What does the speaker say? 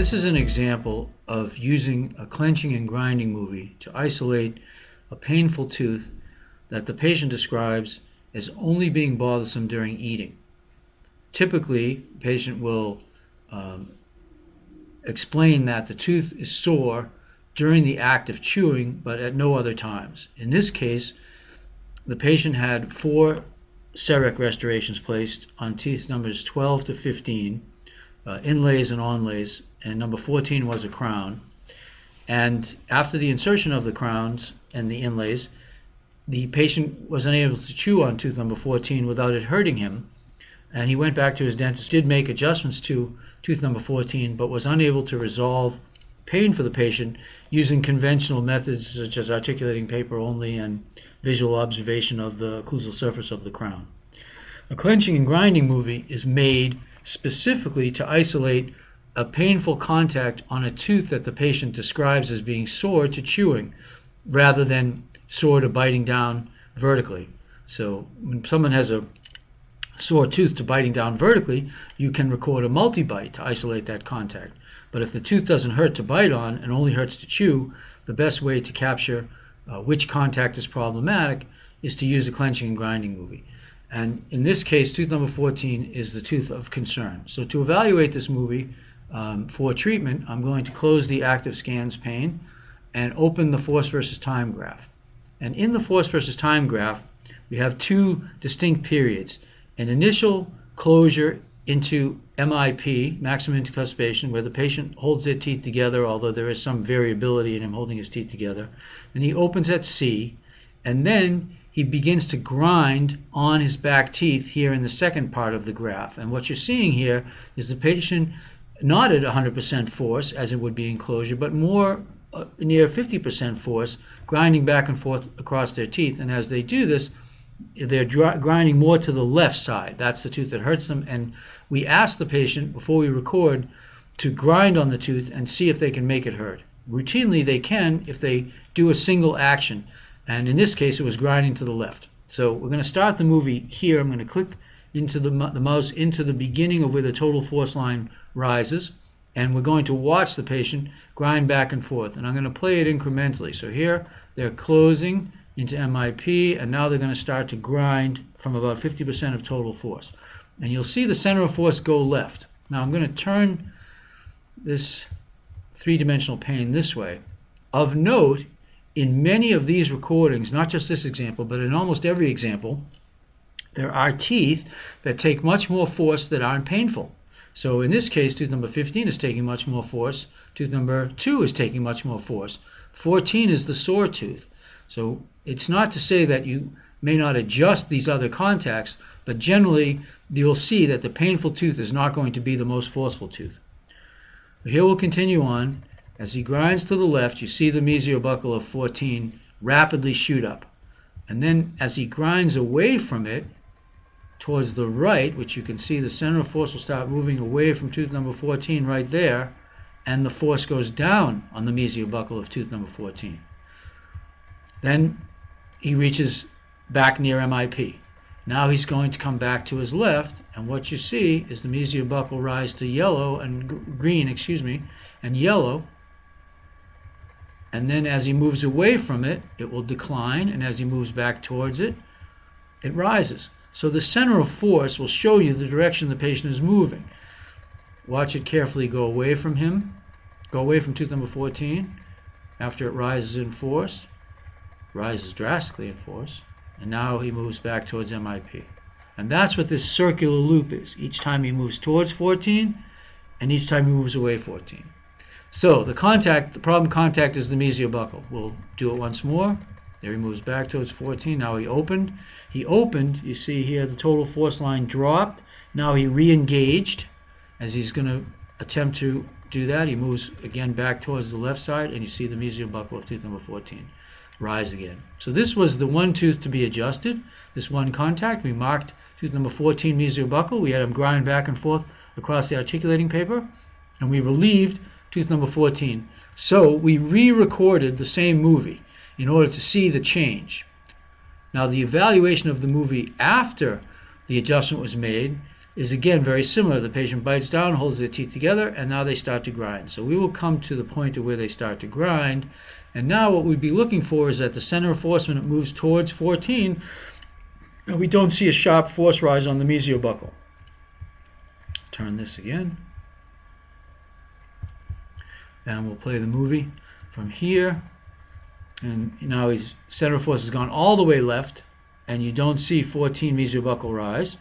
This is an example of using a clenching and grinding movie to isolate a painful tooth that the patient describes as only being bothersome during eating. Typically, the patient will explain that the tooth is sore during the act of chewing, but at no other times. In this case, the patient had 4 CEREC restorations placed on teeth numbers 12 to 15, inlays and onlays, and number 14 was a crown. And after the insertion of the crowns and the inlays, the patient was unable to chew on tooth number 14 without it hurting him, and he went back to his dentist, did make adjustments to tooth number 14, but was unable to resolve pain for the patient using conventional methods such as articulating paper only and visual observation of the occlusal surface of the crown. A clenching and grinding movie is made specifically to isolate a painful contact on a tooth that the patient describes as being sore to chewing rather than sore to biting down vertically. So when someone has a sore tooth to biting down vertically, you can record a multi-bite to isolate that contact. But if the tooth doesn't hurt to bite on and only hurts to chew, the best way to capture which contact is problematic is to use a clenching and grinding movie. And in this case, tooth number 14 is the tooth of concern. So to evaluate this movie for treatment, I'm going to close the active scans pane and open the force versus time graph. And in the force versus time graph, we have 2 distinct periods. An initial closure into MIP, maximum incuspation, where the patient holds their teeth together, although there is some variability in him holding his teeth together. Then he opens at C, and then he begins to grind on his back teeth here in the second part of the graph. And what you're seeing here is the patient not at 100% force, as it would be in closure, but more near 50% force, grinding back and forth across their teeth. And as they do this, they're grinding more to the left side. That's the tooth that hurts them. And we ask the patient, before we record, to grind on the tooth and see if they can make it hurt. Routinely, they can if they do a single action. And in this case, it was grinding to the left. So we're going to start the movie here. I'm going to click into the mouse into the beginning of where the total force line rises. And we're going to watch the patient grind back and forth. And I'm going to play it incrementally. So here, they're closing into MIP, and now they're going to start to grind from about 50% of total force. And you'll see the center of force go left. Now I'm going to turn this 3-dimensional pane this way. Of note, in many of these recordings, not just this example, but in almost every example, there are teeth that take much more force that aren't painful. So in this case, tooth number 15 is taking much more force. Tooth number 2 is taking much more force. 14 is the sore tooth. So it's not to say that you may not adjust these other contacts, but generally you'll see that the painful tooth is not going to be the most forceful tooth. Here we'll continue on. As he grinds to the left, you see the mesiobuccal of 14 rapidly shoot up. And then as he grinds away from it, towards the right, which you can see the center of force will start moving away from tooth number 14 right there, and the force goes down on the mesiobuccal of tooth number 14. Then he reaches back near MIP. Now he's going to come back to his left, and what you see is the mesiobuccal rise to yellow and green, and yellow. And then as he moves away from it, it will decline, and as he moves back towards it, it rises. So the center of force will show you the direction the patient is moving. Watch it carefully go away from him, go away from tooth number 14 after it rises in force. Rises drastically in force, and now he moves back towards MIP. And that's what this circular loop is. Each time he moves towards 14, and each time he moves away 14. So the problem contact is the mesiobuccal. We'll do it once more. There he moves back towards 14. Now he opened. You see here the total force line dropped. Now he re-engaged. As he's going to attempt to do that, he moves again back towards the left side, and you see the mesiobuccal of tooth number 14. Rise again. So this was the one tooth to be adjusted, this one contact. We marked tooth number 14 mesiobuccal. We had him grind back and forth across the articulating paper, and we relieved tooth number 14. So we re-recorded the same movie in order to see the change. Now the evaluation of the movie after the adjustment was made is again very similar. The patient bites down, holds their teeth together, and now they start to grind. So we will come to the point of where they start to grind. And now what we'd be looking for is that the center of force, when it moves towards 14, and we don't see a sharp force rise on the mesiobuccal. Turn this again. And we'll play the movie from here. And now his center of force has gone all the way left, and you don't see 14 mesiobuccal rise.